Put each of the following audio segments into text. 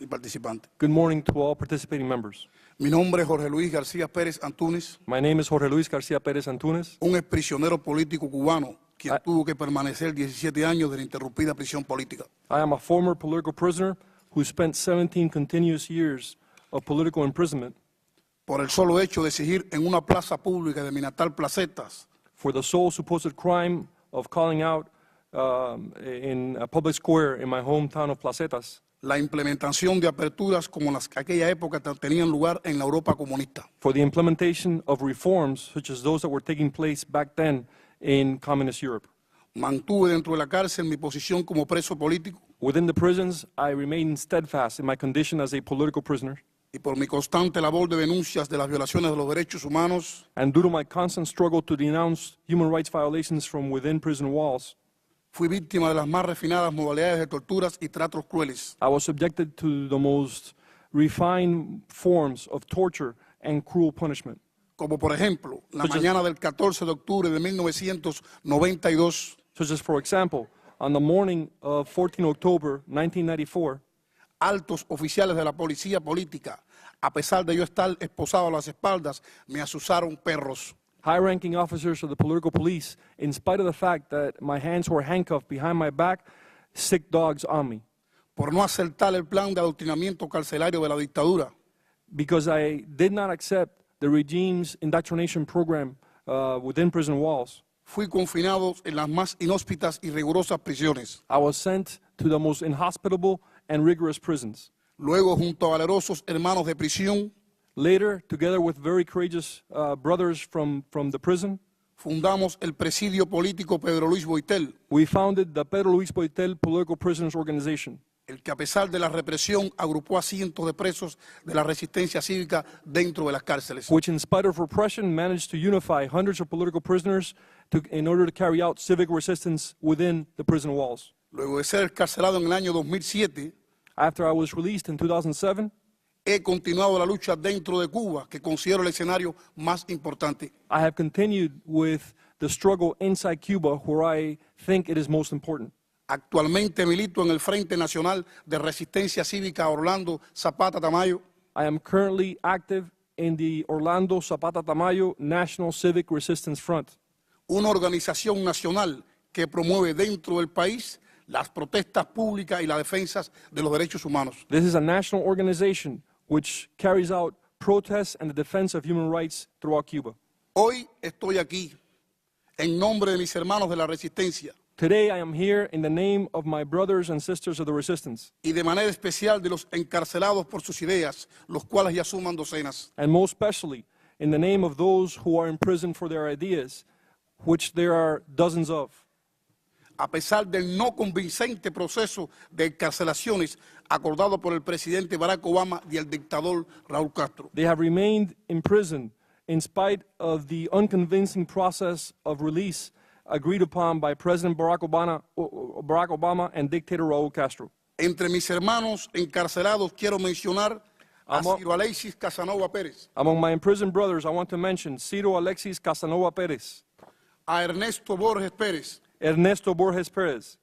y participantes. Good morning to all participating members. Mi nombre es Jorge Luis García Pérez Antúnez, My name is Jorge Luis García Pérez Antúnez. un exprisionero político cubano quien tuvo que permanecer 17 años de la interrumpida prisión política. I am a former political prisoner who spent 17 continuous years of political imprisonment Por el solo hecho de exigir en una plaza pública de mi natal Placetas for the sole supposed crime of calling out in a public square in my hometown of Placetas la implementación de aperturas como las que aquella época tenían lugar en la Europa comunista. for the implementation of reforms such as those that were taking place back then in communist Europe. Mantuve dentro de la cárcel mi posición como preso político Within the prisons, I remained steadfast in my condition as a political prisoner, y por mi constante labor de denuncias de las violaciones de los derechos humanos, and due to my constant struggle to denounce human rights violations from within prison walls, fui víctima de las más refinadas modalidades de torturas y tratos crueles. I was subjected to the most refined forms of torture and cruel punishment. Como por ejemplo, la Such as- mañana del 14 de octubre de 1992, Such as, for example, on the morning of 14 October 1994, altos oficiales de la policía política, a pesar de yo estar esposado a las espaldas, me asusaron perros. high-ranking officers of the political police, in spite of the fact that my hands were handcuffed behind my back, sick dogs on me, Por no aceptar el plan de adoctrinamiento carcelario de la dictadura, because I did not accept the regime's indoctrination program within prison walls. fui confinado en las más inhóspitas y rigurosas prisiones. I was sent to the most inhospitable and rigorous prisons. Luego, junto a valerosos hermanos de prisión, Later, together with very courageous brothers from the prison, fundamos el presidio político Pedro Luis Boitel, we founded the Pedro Luis Boitel Political Prisoners Organization, el que a pesar de la represión agrupó a cientos de presos de la resistencia cívica dentro de las cárceles. which in spite of repression managed to unify hundreds of political prisoners in order to carry out civic resistance within the prison walls. Luego de ser encarcelado en el año 2007, After I was released in 2007, he continuado la lucha dentro de Cuba, que considero el escenario más importante. I have continued with the struggle inside Cuba, where I think it is most important. Actualmente milito en el Frente Nacional de Resistencia Cívica Orlando Zapata Tamayo, I am currently active in the Orlando Zapata Tamayo National Civic Resistance Front, una organización nacional que promueve dentro del país las protestas públicas y la defensa de los derechos humanos. This is a national organization which carries out protests and the defense of human rights throughout Cuba. Hoy estoy aquí en nombre de mis hermanos de la resistencia Today I am here in the name of my brothers and sisters of the resistance, y de manera especial de los encarcelados por sus ideas, los cuales ya suman docenas. and most especially in the name of those who are in prison for their ideas, which there are dozens of. A pesar del no convincente proceso de encarcelaciones acordado por el presidente Barack Obama y el dictador Raúl Castro. They have remained in prison in spite of the unconvincing process of release agreed upon by President Barack Obama and dictator Raúl Castro. Entre mis hermanos encarcelados quiero mencionar a Amo- Ciro Alexis Casanova Pérez, Among my imprisoned brothers, I want to mention Ciro Alexis Casanova Pérez, a Ernesto Borges Pérez, Ernesto Borges Pérez,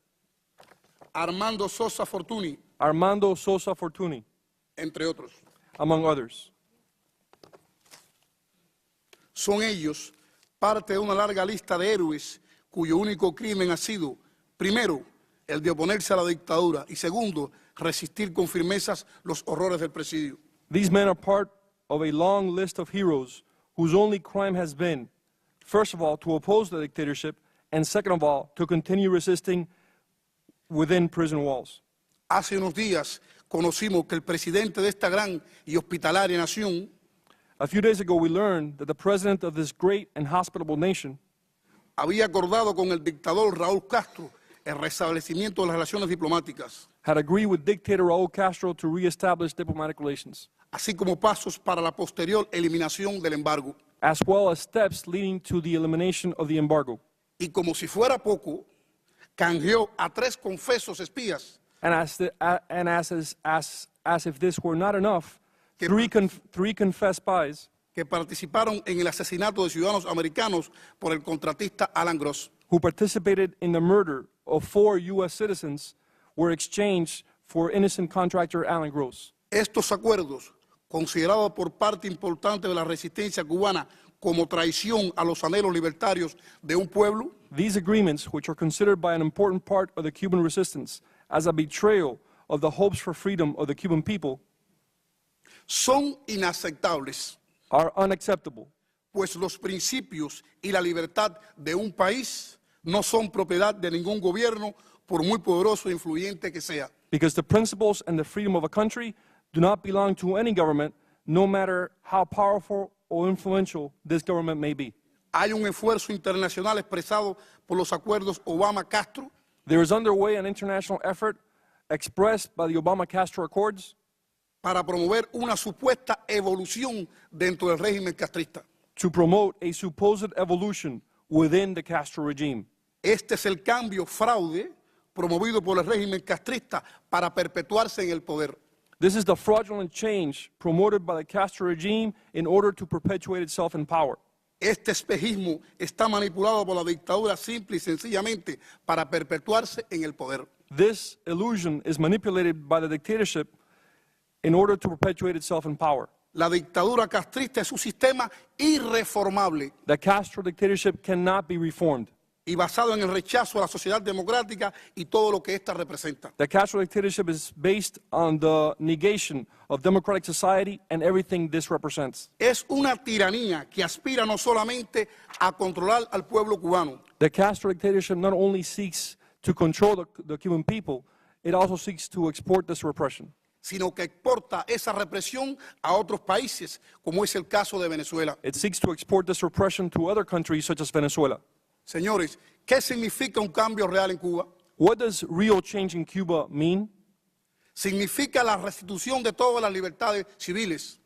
Armando Sosa Fortuny, Armando Sosa Fortuny, entre otros. among others. Son ellos parte de una larga lista de héroes cuyo único crimen ha sido, primero, el de oponerse a la dictadura y segundo, resistir con firmezas los horrores del presidio. These men are part of a long list of heroes whose only crime has been, first of all, to oppose the dictatorship, and second of all, to continue resisting within prison walls. Hace unos días conocimos que el presidente de esta gran y hospitalaria nación A few days ago, we learned that the president of this great and hospitable nation había acordado con el dictador Raúl Castro el restablecimiento de las relaciones diplomáticas, had agreed with dictator Raúl Castro to reestablish diplomatic relations, así como pasos para la posterior eliminación del embargo. as well as steps leading to the elimination of the embargo. Y como si fuera poco, canjeó a 3 confesos espías And as if this were not enough, Que- three confessed spies que participaron en el asesinato de ciudadanos americanos por el contratista Alan Gross. who participated in the murder of 4 U.S. citizens were exchanged for innocent contractor Alan Gross. Estos acuerdos, considerados por parte importante de la resistencia cubana como traición a los anhelos libertarios de un pueblo, These agreements, which are considered by an important part of the Cuban resistance as a betrayal of the hopes for freedom of the Cuban people, son inaceptables, are unacceptable pues los principios y la libertad de un país no son propiedad de ningún gobierno, por muy poderoso e influyente que sea. because the principles and the freedom of a country do not belong to any government, no matter how powerful or influential this government may be. Hay un esfuerzo internacional expresado por los acuerdos Obama-Castro There is underway an international effort expressed by the Obama-Castro Accords para promover una supuesta evolución dentro del régimen castrista. to promote a supposed evolution within the Castro regime. Este es el cambio fraude promovido por el régimen castrista para perpetuarse en el poder. This is the fraudulent change promoted by the Castro regime in order to perpetuate itself in power. Este espejismo está manipulado por la dictadura simple y sencillamente para perpetuarse en el poder. This illusion is manipulated by the dictatorship in order to perpetuate itself in power. La dictadura castrista es un sistema irreformable The Castro dictatorship cannot be reformed. y basado en el rechazo a la sociedad democrática y todo lo que ésta representa. The Castro dictatorship is based on the negation of democratic society and everything this represents. Es una tiranía que aspira no solamente a controlar al pueblo cubano, The Castro dictatorship not only seeks to control the Cuban people, it also seeks to export this repression. sino que exporta esa represión a otros países, como es el caso de Venezuela. It seeks to export this repression to other countries such as Venezuela. Señores, ¿qué significa un cambio real en Cuba? What does real change in Cuba mean? Significa la restitución de todas las libertades civiles.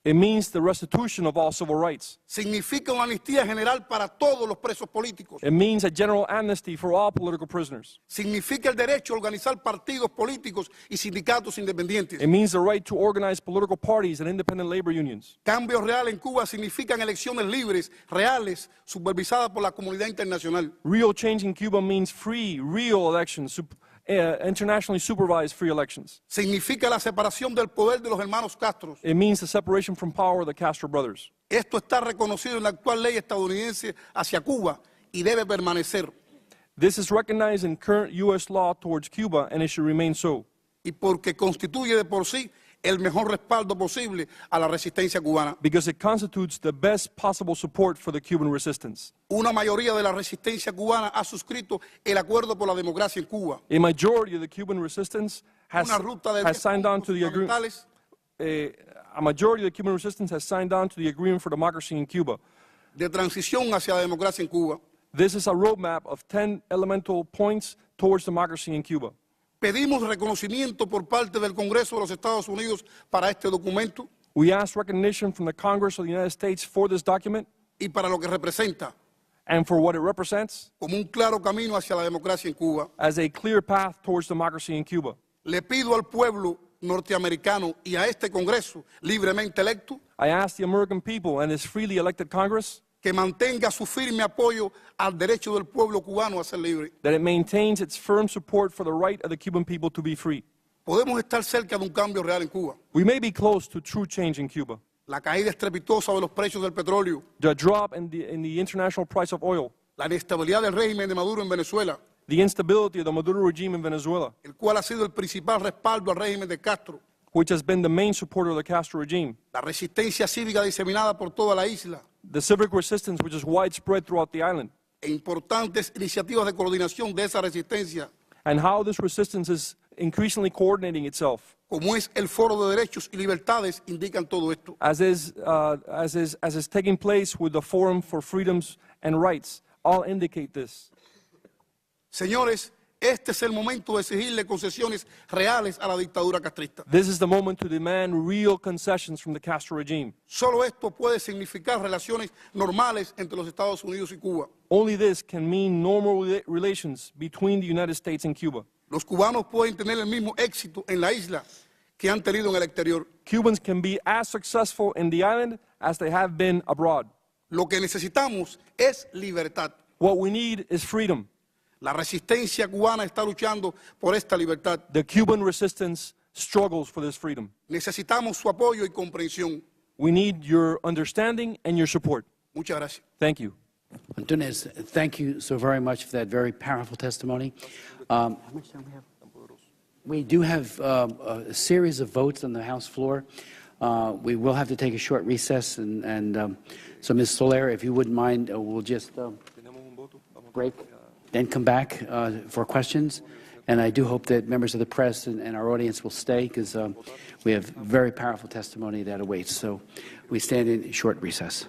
It means the restitution of all civil rights. Significa una amnistía general para todos los presos políticos. It means a general amnesty for all political prisoners. Significa el derecho a organizar partidos políticos y sindicatos independientes. It means the right to organize political parties and independent labor unions. Cambio real en Cuba significan elecciones libres, reales, supervisadas por la comunidad internacional. Real change in Cuba means free, real elections, internationally supervised free elections. Significa la separación del poder de los hermanos Castro. It means the separation from power of the Castro brothers. Esto está reconocido en la actual ley estadounidense hacia Cuba y debe permanecer. This is recognized in current U.S. law towards Cuba, and it should remain so. Y porque constituye de por sí el mejor respaldo posible a la resistencia cubana. Because it constitutes the best possible support for the Cuban resistance. Una mayoría de la resistencia cubana ha suscrito el acuerdo por la democracia en Cuba. A majority of the Cuban resistance has Una ruta de signed on to the agreement. fundamentales A majority of the Cuban resistance has signed on to the agreement for democracy in Cuba. de transición hacia la democracia en Cuba. This is a roadmap of 10 elemental points towards democracy in Cuba. Pedimos reconocimiento por parte del Congreso de los Estados Unidos para este documento We ask recognition from the Congress of the United States for this document y para lo que representa and for what it represents como un claro camino hacia la democracia en Cuba. as a clear path towards democracy in Cuba. Le pido al pueblo norteamericano y a este Congreso libremente electo I ask the American people and this freely elected Congress que mantenga su firme apoyo al derecho del pueblo cubano a ser libre. that it maintains its firm support for the right of the Cuban people to be free. Podemos estar cerca de un cambio real en Cuba. We may be close to true change in Cuba. La caída estrepitosa de los precios del petróleo, The drop in the international price of oil, la inestabilidad del régimen de Maduro en Venezuela, the instability of the Maduro regime in Venezuela, el cual ha sido el principal respaldo al régimen de Castro, which has been the main supporter of the Castro regime, la resistencia cívica diseminada por toda la isla the civic resistance which is widespread throughout the island, e importantes iniciativas de coordinación de esa resistencia, and how this resistance is increasingly coordinating itself, como es el Foro de Derechos y Libertades, indican todo esto. as is taking place with the Forum for Freedoms and Rights, all indicate this. Señores, este es el momento de exigirle concesiones reales a la dictadura castrista. This is the moment to demand real concessions from the Castro regime. Solo esto puede significar relaciones normales entre los Estados Unidos y Cuba. Only this can mean normal relations between the United States and Cuba. Los cubanos pueden tener el mismo éxito en la isla que han tenido en el exterior. Cubans can be as successful in the island as they have been abroad. Lo que necesitamos es libertad. What we need is freedom. La resistencia cubana está luchando por esta libertad. The Cuban resistance struggles for this freedom. Necesitamos su apoyo y comprensión. We need your understanding and your support. Muchas gracias. Thank you. Antunes, thank you so very much for that very powerful testimony. How much time do we have? We do have a series of votes on the House floor. We will have to take a short recess, and so Ms. Soler, if you wouldn't mind, we'll just break, then come back for questions. And I do hope that members of the press and our audience will stay, because we have very powerful testimony that awaits. So we stand in short recess.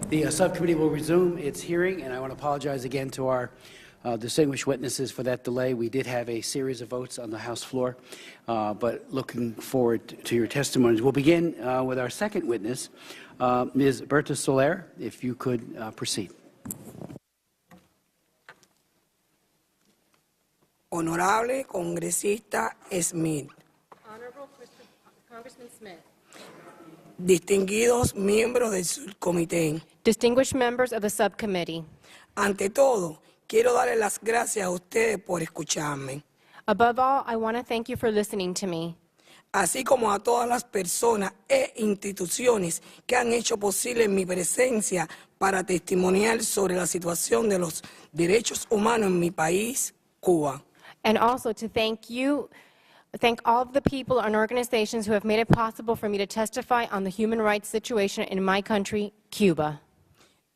The subcommittee will resume its hearing, and I want to apologize again to our distinguished witnesses for that delay. We did have a series of votes on the House floor, but looking forward to your testimonies. We'll begin with our second witness, Ms. Berta Soler, if you could proceed. Honorable Congresista Smith. Honorable Congressman Smith. Distinguidos miembros del subcomité. Distinguished members of the subcommittee. Ante todo, quiero darle las gracias a ustedes por escucharme, Above all, I want to thank you for listening to me, así como a todas las personas e instituciones que han hecho posible mi presencia para testimoniar sobre la situación de los derechos humanos en mi país, Cuba. and also to thank all of the people and organizations who have made it possible for me to testify on the human rights situation in my country, Cuba.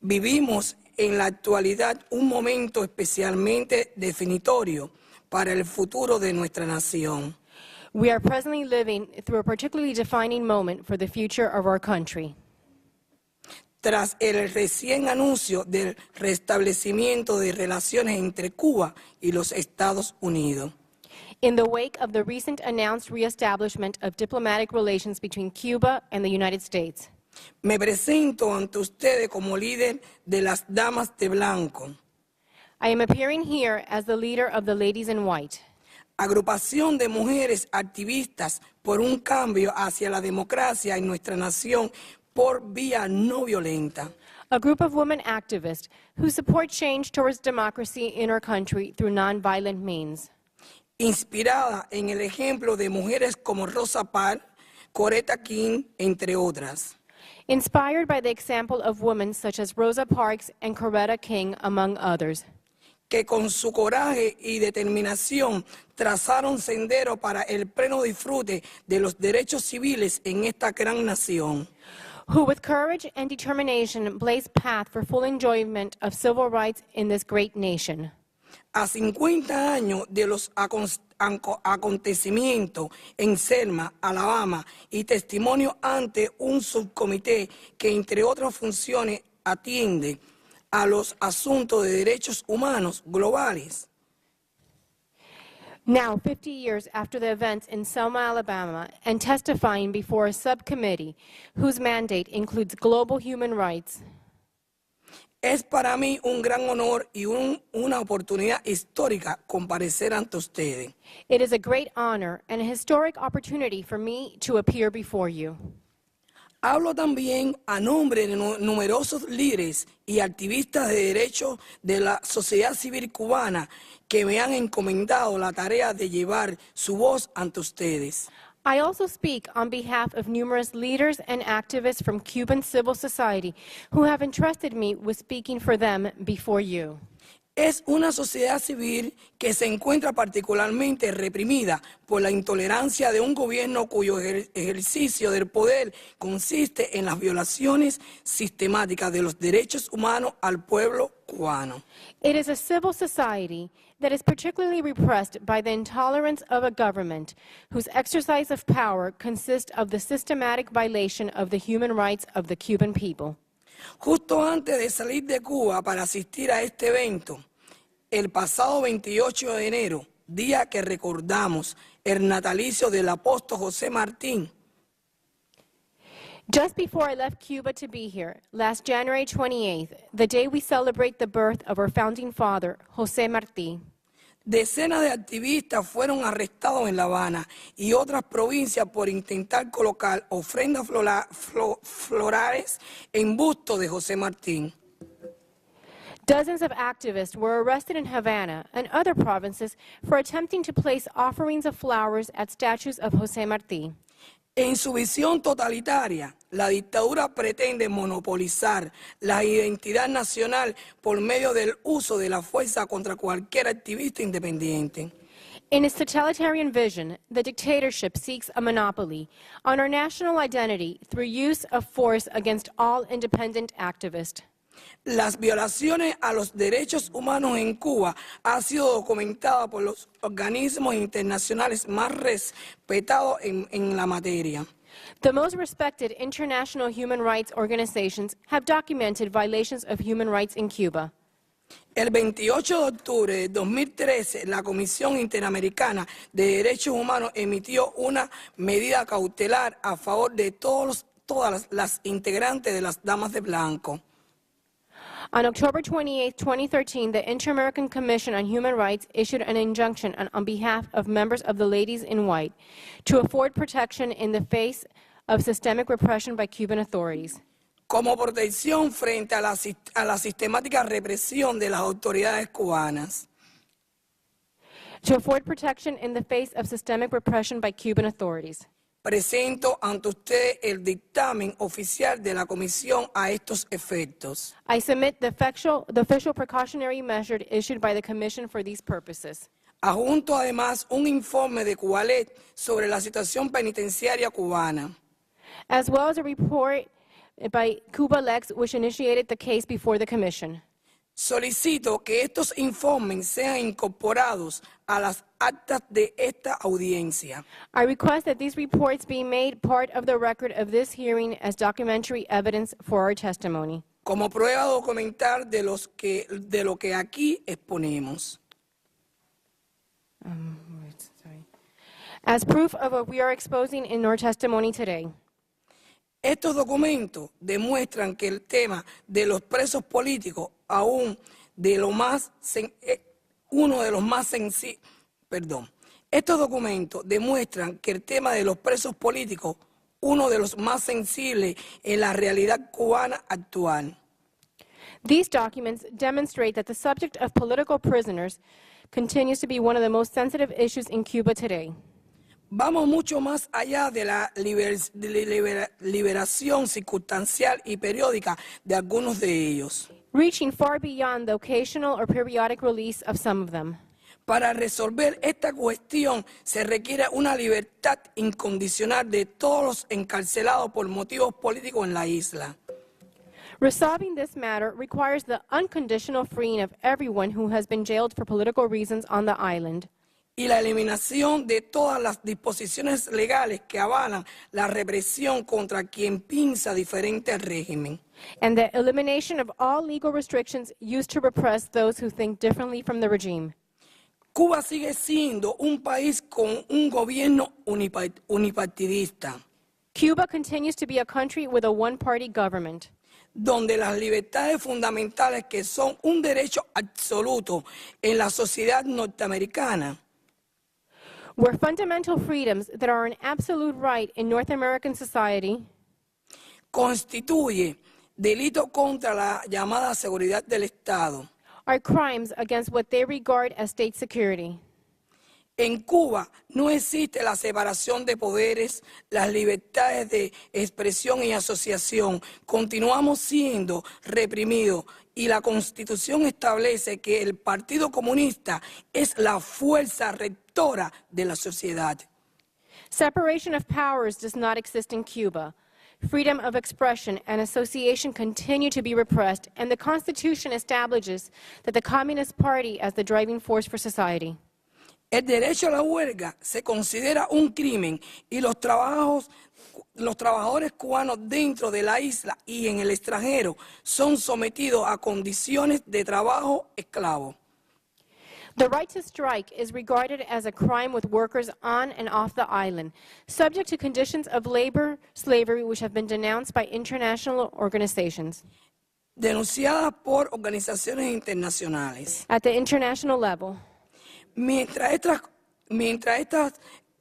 Vivimos en la actualidad un momento especialmente definitorio para el futuro de nuestra nación. We are presently living through a particularly defining moment for the future of our country. Tras el recién anuncio del restablecimiento de relaciones entre Cuba y los Estados Unidos, In the wake of the recent announced reestablishment of diplomatic relations between Cuba and the United States, me presento ante ustedes como líder de las Damas de Blanco, I am appearing here as the leader of the Ladies in White, agrupación de mujeres activistas por un cambio hacia la democracia en nuestra nación por vía no violenta. a group of women activists who support change towards democracy in our country through nonviolent means. Inspirada en el ejemplo de mujeres como Rosa Parks, Coretta King, entre otras. Inspired by the example of women such as Rosa Parks and Coretta King, among others, Que con su coraje y determinación trazaron sendero para el pleno disfrute de los derechos civiles en esta gran nación. who with courage and determination blazed path for full enjoyment of civil rights in this great nation. A 50 años de los acontecimientos en Selma, Alabama, y testimonio ante un subcomité que, entre otras funciones, atiende a los asuntos de derechos humanos globales. Now, 50 years after the events in Selma, Alabama, and testifying before a subcommittee whose mandate includes global human rights, Es para mí un gran honor y una oportunidad histórica comparecer ante ustedes. it is a great honor and a historic opportunity for me to appear before you. Hablo también a nombre de numerosos líderes y activistas de derechos de la sociedad civil cubana que me han encomendado la tarea de llevar su voz ante ustedes. I also speak on behalf of numerous leaders and activists from Cuban civil society who have entrusted me with speaking for them before you. Es una sociedad civil que se encuentra particularmente reprimida por la intolerancia de un gobierno cuyo ejercicio del poder consiste en las violaciones sistemáticas de los derechos humanos al pueblo cubano. It is a civil society that is particularly repressed by the intolerance of a government whose exercise of power consists of the systematic violation of the human rights of the Cuban people. Justo antes de salir de Cuba para asistir a este evento, el pasado 28 de enero, día que recordamos el natalicio del apóstol José Martín, Just before I left Cuba to be here, last January 28th, the day we celebrate the birth of our founding father, José Martí, decenas de activistas fueron arrestados en La Habana y otras provincias por intentar colocar ofrendas florales en busto de José Martín. dozens of activists were arrested in Havana and other provinces for attempting to place offerings of flowers at statues of José Martí. En su visión totalitaria, la dictadura pretende monopolizar la identidad nacional por medio del uso de la fuerza contra cualquier activista independiente. In its totalitarian vision, the dictatorship seeks a monopoly on our national identity through use of force against all independent activists. Las violaciones a los derechos humanos en Cuba han sido documentadas por los organismos internacionales más respetados en la materia. The most respected international human rights organizations have documented violations of human rights in Cuba. El 28 de octubre de 2013, la Comisión Interamericana de Derechos Humanos emitió una medida cautelar a favor de todas las integrantes de las Damas de Blanco. On October 28, 2013, the Inter-American Commission on Human Rights issued an injunction on behalf of members of the Ladies in White to afford protection in the face of systemic repression by Cuban authorities. Como protección frente a la sistemática represión de las autoridades cubanas. To afford protection in the face of systemic repression by Cuban authorities. Presento ante ustedes el dictamen oficial de la Comisión a estos efectos. I submit the official precautionary measure issued by the Commission for these purposes. Adjunto además un informe de Cubalet sobre la situación penitenciaria cubana. As well as a report by Cuba Lex, which initiated the case before the Commission. Solicito que estos informes sean incorporados a las actas de esta audiencia. I request that these reports be made part of the record of this hearing as documentary evidence for our testimony. Como prueba documental de lo que aquí exponemos. As proof of what we are exposing in our testimony today. Estos documentos demuestran que el tema de los presos políticos, uno de los más Estos documentos demuestran que el tema de los presos políticos, uno de los más sensibles en la realidad cubana actual. These documents demonstrate that the subject of political prisoners continues to be one of the most sensitive issues in Cuba today. Vamos mucho más allá de la liberación circunstancial y periódica de algunos de ellos. Reaching far beyond the occasional or periodic release of some of them. Para resolver esta cuestión se requiere una libertad incondicional de todos los encarcelados por motivos políticos en la isla. Resolving this matter requires the unconditional freeing of everyone who has been jailed for political reasons on the island. Y la eliminación de todas las disposiciones legales que avalan la represión contra quien piensa diferente al régimen. And the elimination of all legal restrictions used to repress those who think differently from the regime. Cuba sigue siendo un país con un gobierno unipartidista, Cuba continues to be a country with a one-party government, donde las libertades fundamentales que son un derecho absoluto en la sociedad norteamericana where fundamental freedoms that are an absolute right in North American society constituye delito contra la llamada seguridad del Estado. are crimes against what they regard as state security. En Cuba no existe la separación de poderes, las libertades de expresión y asociación. Continuamos siendo reprimidos y la Constitución establece que el Partido Comunista es la fuerza rectora de la sociedad. Separation of powers does not exist in Cuba. Freedom of expression and association continue to be repressed, and the Constitution establishes that the Communist Party as the driving force for society. El derecho a la huelga se considera un crimen y los trabajadores cubanos dentro de la isla y en el extranjero son sometidos a condiciones de trabajo esclavo. The right to strike is regarded as a crime with workers on and off the island, subject to conditions of labor slavery which have been denounced by international organizations. Denunciadas por organizaciones internacionales. At the international level, Mientras estas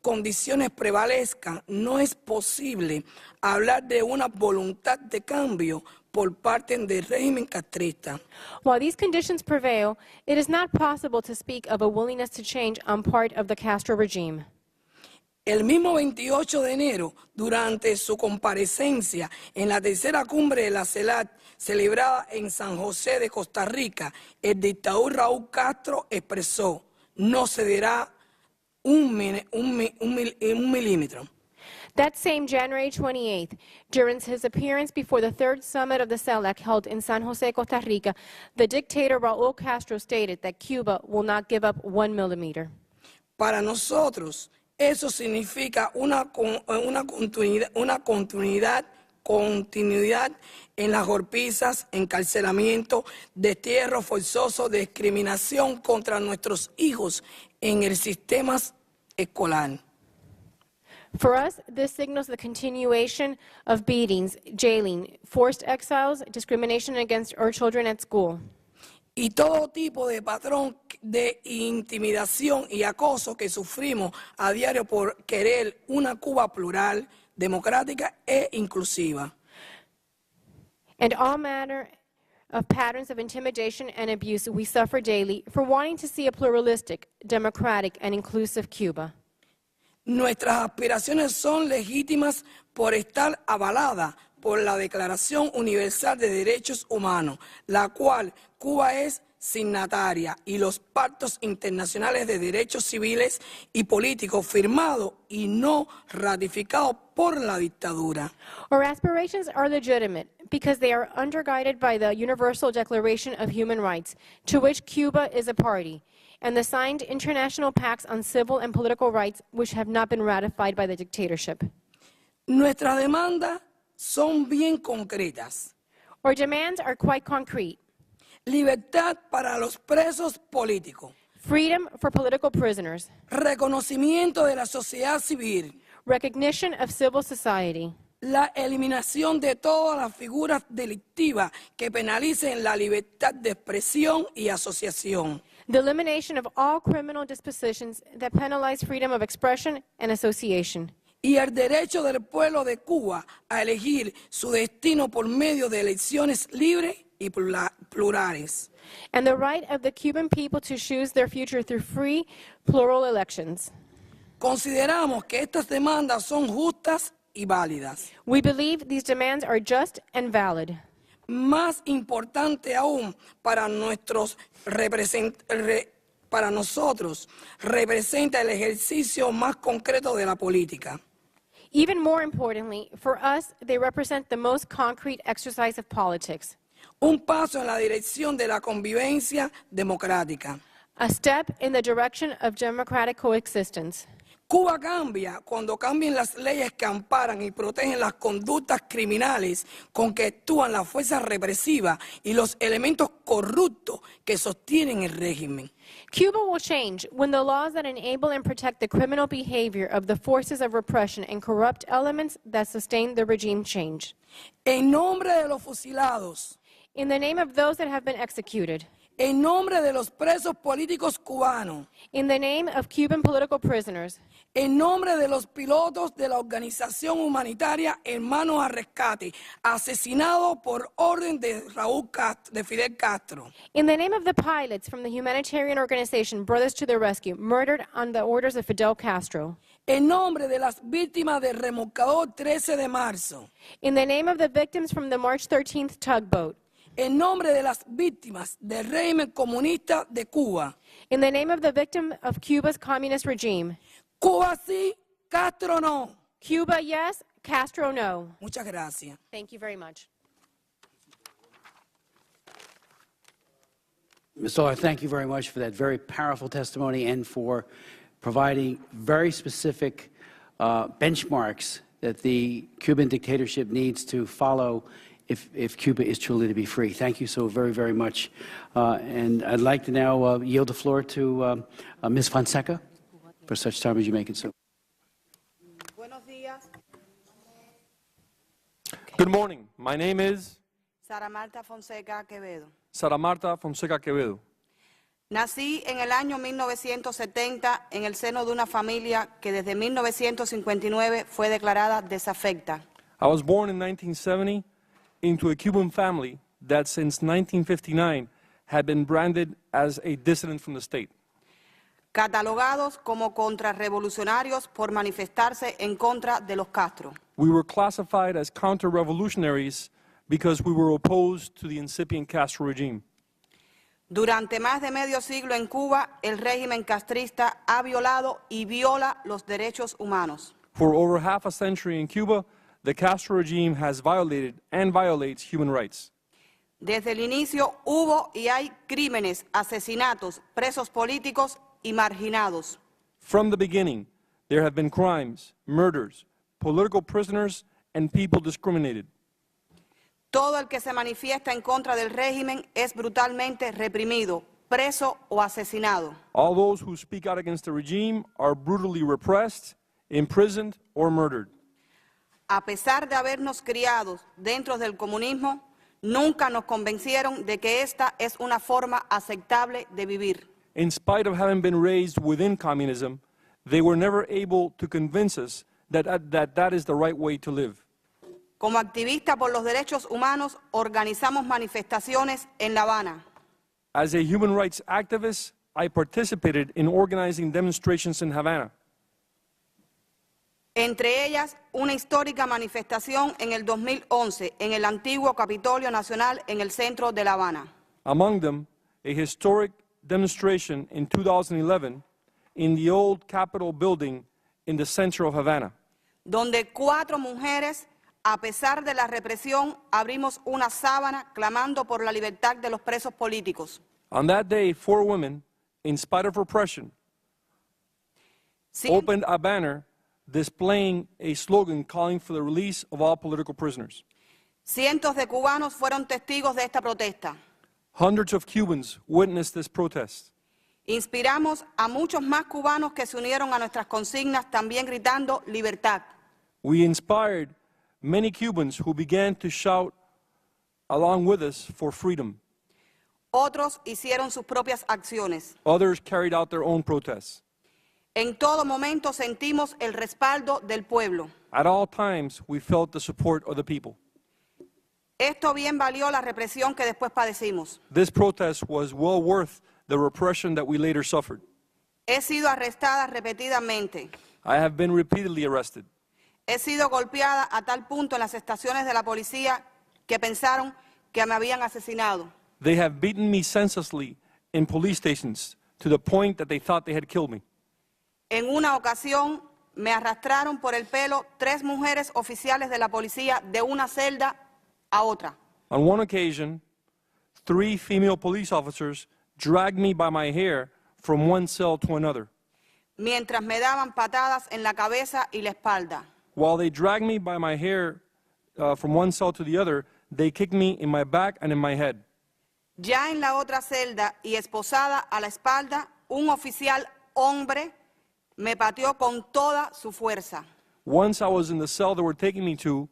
condiciones prevalezcan, no es posible hablar de una voluntad de cambio por parte del régimen castrista. while these conditions prevail, it is not possible to speak of a willingness to change on part of the Castro regime. El mismo 28 de enero, durante su comparecencia en la tercera cumbre de la CELAC, celebrada en San José de Costa Rica, el dictador Raúl Castro expresó: no cederá un milímetro. That same January 28th, during his appearance before the third summit of the CELAC held in San Jose, Costa Rica, the dictator Raúl Castro stated that Cuba will not give up 1 millimeter. Para nosotros, eso significa una continuidad en las golpizas, encarcelamiento, destierro forzoso, discriminación contra nuestros hijos en el sistema escolar. For us, this signals the continuation of beatings, jailing, forced exiles, discrimination against our children at school. Y todo tipo de patrón de intimidación y acoso que sufrimos a diario por querer una Cuba plural, democrática e inclusiva. And all manner of patterns of intimidation and abuse we suffer daily for wanting to see a pluralistic, democratic, and inclusive Cuba. Nuestras aspiraciones son legítimas por estar avaladas por la Declaración Universal de Derechos Humanos, la cual Cuba es signataria, y los pactos internacionales de derechos civiles y políticos firmados y no ratificados por la dictadura. Our aspirations are legitimate because they are undergirded by the Universal Declaration of Human Rights, to which Cuba is a party, and the signed international pacts on civil and political rights which have not been ratified by the dictatorship. Nuestras demandas son bien concretas. Our demands are quite concrete. Libertad para los presos políticos. Freedom for political prisoners. Reconocimiento de la sociedad civil. Recognition of civil society. La eliminación de todas las figuras delictivas que penalicen la libertad de expresión y asociación. The elimination of all criminal dispositions that penalize freedom of expression and association. Y el derecho del pueblo de Cuba a elegir su destino por medio de elecciones libres y plurales. And the right of the Cuban people to choose their future through free, plural elections. Consideramos que estas demandas son justas y válidas. We believe these demands are just and valid. Más importante aún, para nosotros, representa el ejercicio más concreto de la política. Even more importantly, for us, they represent the most concrete exercise of politics. Un paso en la dirección de la convivencia democrática. A step in the direction of democratic coexistence. Cuba cambia cuando cambien las leyes que amparan y protegen las conductas criminales con que actúan las fuerzas represivas y los elementos corruptos que sostienen el régimen. Cuba will change when the laws that enable and protect the criminal behavior of the forces of repression and corrupt elements that sustain the regime change. En nombre de los fusilados, In the name of those that have been executed, en nombre de los presos políticos cubanos, In the name of Cuban political prisoners, en nombre de los pilotos de la organización humanitaria Hermanos al Rescate, asesinados por orden de Fidel Castro, in the name of the pilots from the humanitarian organization Brothers to the Rescue, murdered on the orders of Fidel Castro, en nombre de las víctimas del remolcador 13 de marzo, in the name of the victims from the March 13th tugboat, en nombre de las víctimas del régimen comunista de Cuba. in the name of the victim of Cuba's communist regime. Cuba sí, Castro no. Cuba, yes. Castro, no. Muchas gracias. Thank you very much. Ms. Solar, thank you very much for that very powerful testimony and for providing very specific benchmarks that the Cuban dictatorship needs to follow if Cuba is truly to be free. Thank you so very, very much. And I'd like to now yield the floor to Ms. Fonseca for such time as you may consume. Buenos días, Good morning. My name is Sara Marta Fonseca Quevedo. Sara Marta Fonseca Quevedo. Nací en el año 1970 en el seno de una familia que desde 1959 fue declarada desafecta. I was born in 1970 into a Cuban family that since 1959 had been branded as a dissident from the state. Catalogados como contrarrevolucionarios por manifestarse en contra de los Castro. We were classified as counter-revolutionaries because we were opposed to the incipient Castro regime. Durante más de medio siglo en Cuba, el régimen castrista ha violado y viola los derechos humanos. For over half a century in Cuba, the Castro regime has violated and violates human rights. Desde el inicio hubo y hay crímenes, asesinatos, presos políticos y marginados. From the beginning, there have been crimes, murders, political prisoners, and people discriminated. Todo el que se manifiesta en contra del régimen es brutalmente reprimido, preso o asesinado. All those who speak out against the regime are brutally repressed, imprisoned, or murdered. A pesar de habernos criado dentro del comunismo, nunca nos convencieron de que esta es una forma aceptable de vivir. In spite of having been raised within communism, they were never able to convince us that that is the right way to live. Como activista por los derechos humanos, organizamos manifestaciones en La Habana. As a human rights activist, I participated in organizing demonstrations in Havana. Entre ellas, una histórica manifestación en el 2011 en el antiguo Capitolio Nacional en el centro de La Habana. Among them, a historic demonstration in 2011 in the old Capitol building in the center of Havana, Donde 4 mujeres, a pesar de la represión, abrimos una sábana clamando por la libertad de los presos políticos. On that day, 4 women, in spite of repression, Cien- opened a banner displaying a slogan calling for the release of all political prisoners. Cientos de cubanos fueron testigos de esta protesta. Hundreds of Cubans witnessed this protest. Inspiramos a muchos más cubanos que se unieron a nuestras consignas también gritando libertad. We inspired many Cubans who began to shout along with us for freedom. Otros hicieron sus propias acciones. Others carried out their own protests. En todo momento sentimos el respaldo del pueblo. At all times, we felt the support of the people. Esto bien valió la represión que después padecimos. This protest was well worth the repression that we later suffered. He sido arrestada repetidamente. I have been repeatedly arrested. He sido golpeada a tal punto en las estaciones de la policía que pensaron que me habían asesinado. They have beaten me senselessly in police stations to the point that they thought they had killed me. En una ocasión me arrastraron por el pelo 3 mujeres oficiales de la policía de una celda a otra. On one occasion, 3 female police officers dragged me by my hair from one cell to another. Mientras me daban patadas en la cabeza y la espalda. While they dragged me by my hair from one cell to the other, they kicked me in my back and in my head. Ya en la otra celda y esposada a la espalda, un oficial hombre me pateó con toda su fuerza. Once I was in the cell they were taking me to,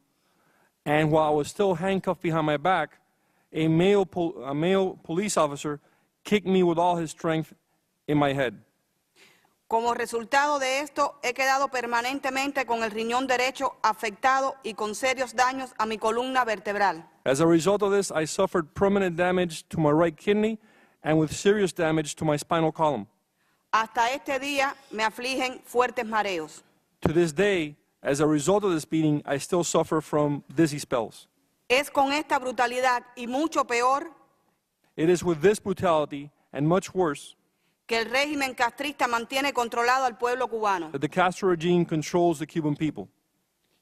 and while I was still handcuffed behind my back, a male police officer kicked me with all his strength in my head. Como resultado de esto, he quedado permanentemente con el riñón derecho afectado y con serios daños a mi columna vertebral. As a result of this, I suffered permanent damage to my right kidney and with serious damage to my spinal column. Hasta este día me afligen fuertes mareos. To this day, as a result of this beating, I still suffer from dizzy spells. Es con esta brutalidad y mucho peor It is with this brutality and much worse que el régimen castrista mantiene controlado al pueblo cubano. that the Castro regime controls the Cuban people.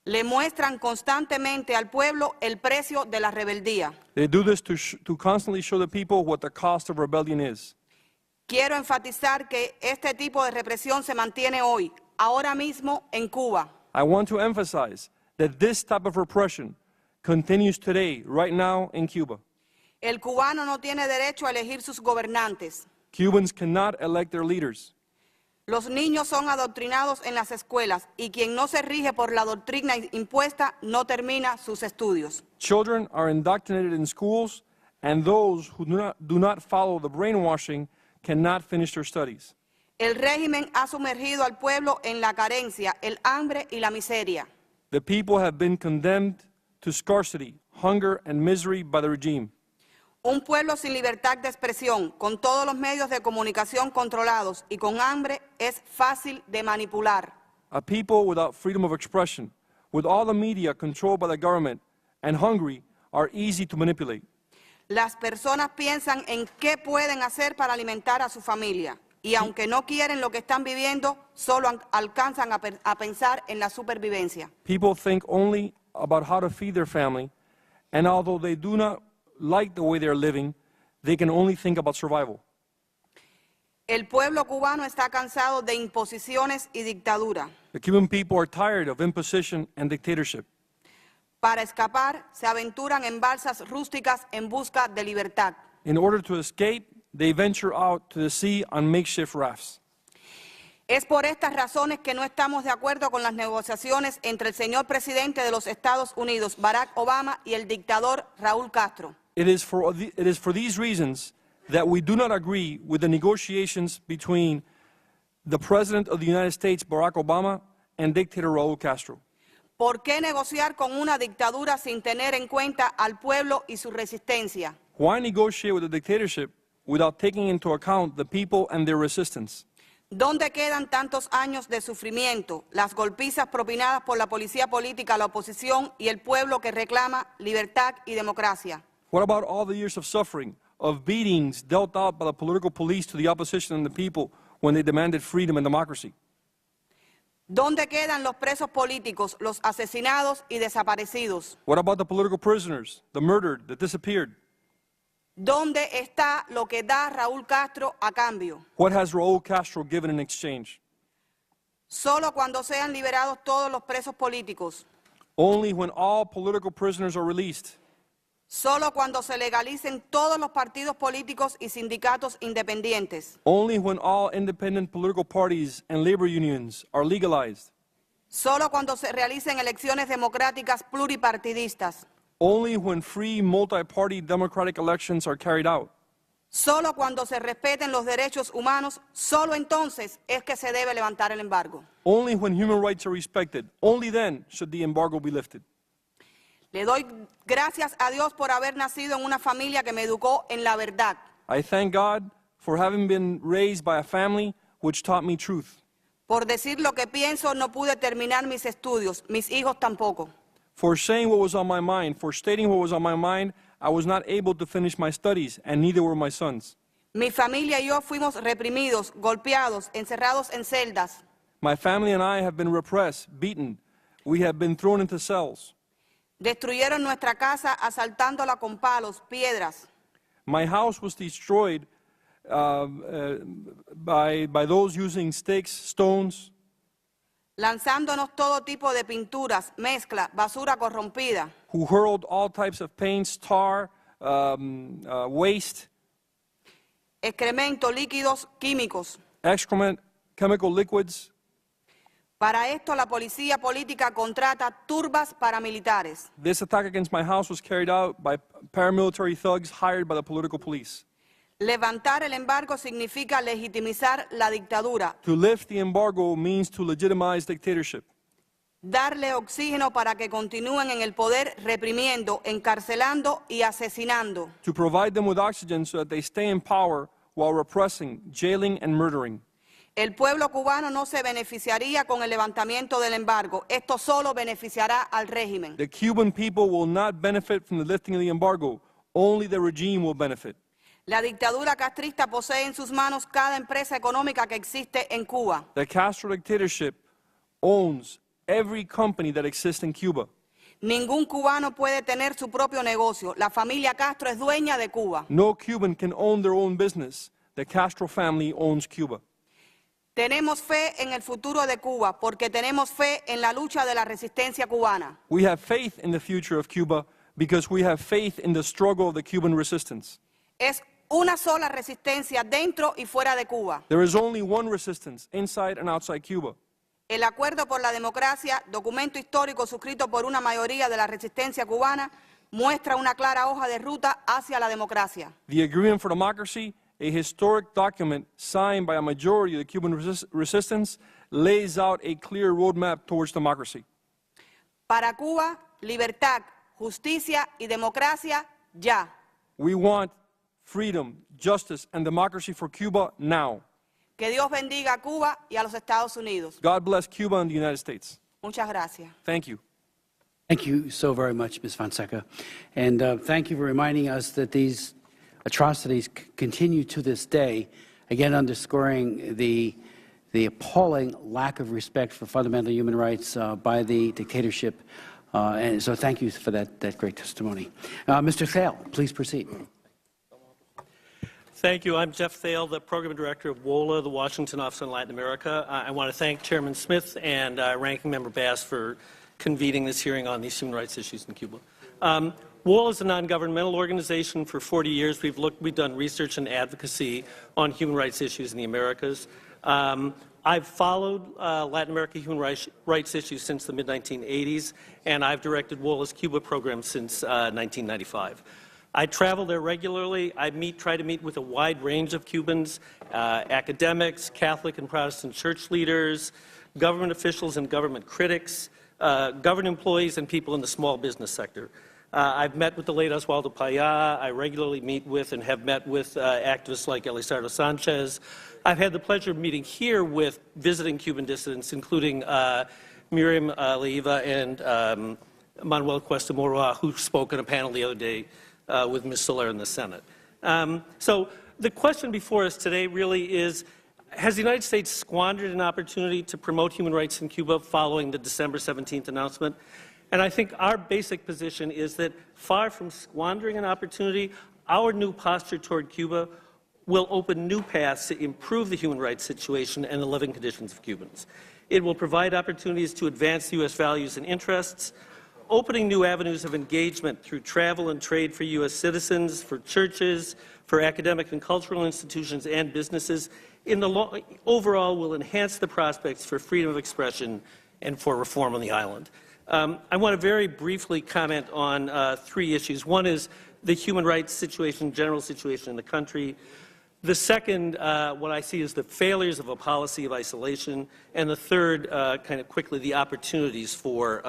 Le muestran constantemente al pueblo el precio de la rebeldía. They do this to constantly show the people what the cost of rebellion is. Quiero enfatizar que este tipo de represión se mantiene hoy, ahora mismo en Cuba. I want to emphasize that this type of repression continues today, right now in Cuba. El cubano no tiene derecho a elegir sus gobernantes. Cubans cannot elect their leaders. Los niños son adoctrinados en las escuelas y quien no se rige por la doctrina impuesta no termina sus estudios. Children are indoctrinated in schools, and those who do not follow the brainwashing cannot finish their studies. El régimen ha sumergido al pueblo en la carencia, el hambre y la miseria. The people have been condemned to scarcity, hunger, and misery by the regime. Un pueblo sin libertad de expresión, con todos los medios de comunicación controlados y con hambre, es fácil de manipular. A people without freedom of expression, with all the media controlled by the government, and hungry, are easy to manipulate. Las personas piensan en qué pueden hacer para alimentar a su familia. Y aunque no quieren lo que están viviendo, solo alcanzan a pensar en la supervivencia. People think only about how to feed their family, and although they do not like the way they are living, they can only think about survival. El pueblo cubano está cansado de imposiciones y dictadura. The Cuban people are tired of imposition and dictatorship. Para escapar, se aventuran en balsas rústicas en busca de libertad. In order to escape, they venture out to the sea on makeshift rafts. Es por estas razones que no estamos de acuerdo con las negociaciones entre el señor presidente de los Estados Unidos, Barack Obama, y el dictador Raúl Castro. It is for these reasons that we do not agree with the negotiations between the President of the United States, Barack Obama, and dictator Raúl Castro. ¿Por qué negociar con una dictadura sin tener en cuenta al pueblo y su resistencia? Why negotiate with a dictatorship without taking into account the people and their resistance? ¿Dónde quedan tantos años de sufrimiento, las golpizas propinadas por la policía política a la oposición y el pueblo que reclama libertad y democracia? What about all the years of suffering, of beatings dealt out by the political police to the opposition and the people when they demanded freedom and democracy? ¿Dónde quedan los presos políticos, los asesinados y desaparecidos? What about the political prisoners, the murdered, the disappeared? ¿Dónde está lo que da Raúl Castro a cambio? What has Raúl Castro given in exchange? Solo cuando sean liberados todos los presos políticos. Only when all political prisoners are released. Solo cuando se legalicen todos los partidos políticos y sindicatos independientes. Only when all independent political parties and labor unions are legalized. Solo cuando se realicen elecciones democráticas pluripartidistas. Only when free multi-party democratic elections are carried out. Solo cuando se respeten los derechos humanos, solo entonces es que se debe levantar el embargo. Only when human rights are respected. Only then should the embargo be lifted. Le doy gracias a Dios por haber nacido en una familia que me educó en la verdad. I thank God for having been raised by a family which taught me truth. Por decir lo que pienso, no pude terminar mis estudios, mis hijos tampoco. For saying what was on my mind, for stating what was on my mind, I was not able to finish my studies, and neither were my sons. Mi familia y yo fuimos reprimidos, golpeados, encerrados en celdas. My family and I have been repressed, beaten. We have been thrown into cells. Destruyeron nuestra casa asaltándola con palos, piedras. My house was destroyed by those using sticks, stones, Lanzándonos todo tipo de pinturas, mezcla, basura corrompida. who hurled all types of paints, tar, waste, Excremento, líquidos, químicos. excrement, chemical liquids. Para esto la policía política contrata turbas paramilitares. This attack against my house was carried out by paramilitary thugs hired by the political police. Levantar el embargo significa legitimizar la dictadura, To lift the embargo means to legitimize dictatorship. darle oxígeno para que continúen en el poder reprimiendo, encarcelando y asesinando. To provide them with oxygen so that they stay in power while repressing, jailing, and murdering. El pueblo cubano no se beneficiaría con el levantamiento del embargo. Esto solo beneficiará al régimen. The Cuban people will not benefit from the lifting of the embargo. Only the regime will benefit. La dictadura castrista posee en sus manos cada empresa económica que existe en Cuba. The Castro dictatorship owns every company that exists in Cuba. Ningún cubano puede tener su propio negocio. La familia Castro es dueña de Cuba. No Cuban can own their own business. The Castro family owns Cuba. Tenemos fe en el futuro de Cuba porque tenemos fe en la lucha de la resistencia cubana. We have faith in the future of Cuba because we have faith in the struggle of the Cuban resistance. Es una sola resistencia dentro y fuera de Cuba. There is only one resistance, inside and outside Cuba. El Acuerdo por la Democracia, documento histórico suscrito por una mayoría de la resistencia cubana, muestra una clara hoja de ruta hacia la democracia. The Agreement for Democracy, a historic document signed by a majority of the Cuban resistance, lays out a clear roadmap towards democracy. Para Cuba, libertad, justicia y democracia ya. We want freedom, justice, and democracy for Cuba now. Que Dios bendiga a Cuba y a los Estados Unidos. God bless Cuba and the United States. Muchas gracias. Thank you. Thank you so very much, Ms. Fonseca. And thank you for reminding us that these atrocities continue to this day, again underscoring the appalling lack of respect for fundamental human rights by the dictatorship. And so thank you for that great testimony. Mr. Thale, please proceed. Thank you. I'm Jeff Thale, the Program Director of WOLA, the Washington Office on Latin America. I want to thank Chairman Smith and Ranking Member Bass for convening this hearing on these human rights issues in Cuba. WOLA is a non-governmental organization. For 40 years, we've done research and advocacy on human rights issues in the Americas. I've followed Latin American human rights issues since the mid-1980s, and I've directed WOLA's Cuba program since 1995. I travel there regularly. I try to meet with a wide range of Cubans, academics, Catholic and Protestant church leaders, government officials and government critics, government employees, and people in the small business sector. I've met with the late Oswaldo Paya. I regularly meet with and have met with activists like Elisardo Sanchez. I've had the pleasure of meeting here with visiting Cuban dissidents, including Miriam Leiva and Manuel Cuesta Moroa, who spoke on a panel the other day with Ms. Soler in the Senate. So the question before us today really is, has the United States squandered an opportunity to promote human rights in Cuba following the December 17th announcement? And I think our basic position is that far from squandering an opportunity, our new posture toward Cuba will open new paths to improve the human rights situation and the living conditions of Cubans. It will provide opportunities to advance U.S. values and interests, opening new avenues of engagement through travel and trade for U.S. citizens, for churches, for academic and cultural institutions and businesses, overall will enhance the prospects for freedom of expression and for reform on the island. I want to very briefly comment on three issues. One is the human rights situation, general situation in the country. The second, what I see is the failures of a policy of isolation. And the third, kind of quickly, the opportunities for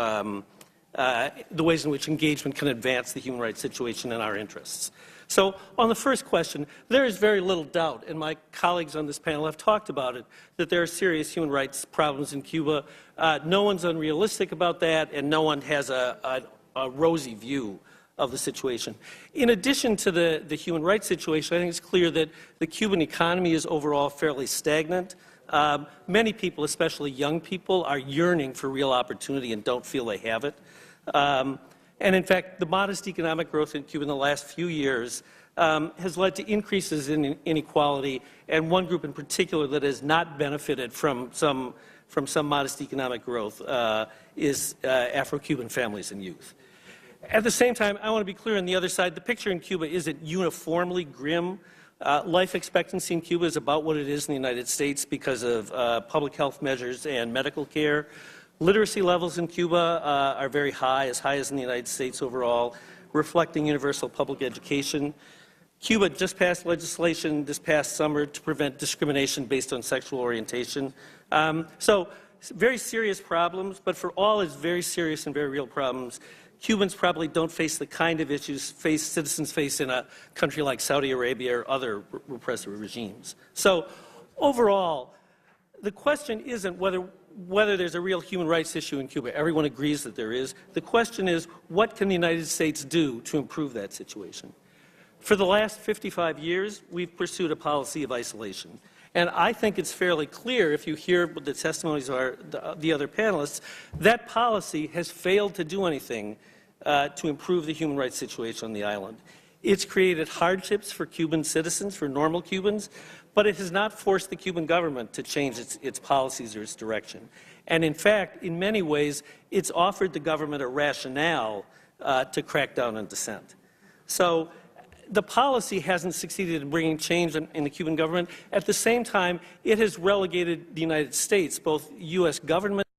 the ways in which engagement can advance the human rights situation and our interests. So on the first question, there is very little doubt, and my colleagues on this panel have talked about it, that there are serious human rights problems in Cuba. No one's unrealistic about that, and no one has a rosy view of the situation. In addition to the human rights situation, I think it's clear that the Cuban economy is overall fairly stagnant. Many people, especially young people, are yearning for real opportunity and don't feel they have it. And in fact, the modest economic growth in Cuba in the last few years has led to increases in inequality, and one group in particular that has not benefited from some modest economic growth is Afro-Cuban families and youth. At the same time, I want to be clear on the other side, the picture in Cuba isn't uniformly grim. Life expectancy in Cuba is about what it is in the United States because of public health measures and medical care. Literacy levels in Cuba are very high as in the United States overall, reflecting universal public education. Cuba just passed legislation this past summer to prevent discrimination based on sexual orientation. So very serious problems, but for all its very serious and very real problems, Cubans probably don't face the kind of issues citizens face in a country like Saudi Arabia or other repressive regimes. So overall, the question isn't whether there's a real human rights issue in Cuba. Everyone agrees that there is. The question is, what can the United States do to improve that situation? For the last 55 years, we've pursued a policy of isolation. And I think it's fairly clear, if you hear what the testimonies are, the other panelists, that policy has failed to do anything to improve the human rights situation on the island. It's created hardships for Cuban citizens, for normal Cubans, but it has not forced the Cuban government to change its policies or its direction. And in fact, in many ways, it's offered the government a rationale to crack down on dissent. So the policy hasn't succeeded in bringing change in the Cuban government. At the same time, it has relegated the United States, both U.S. government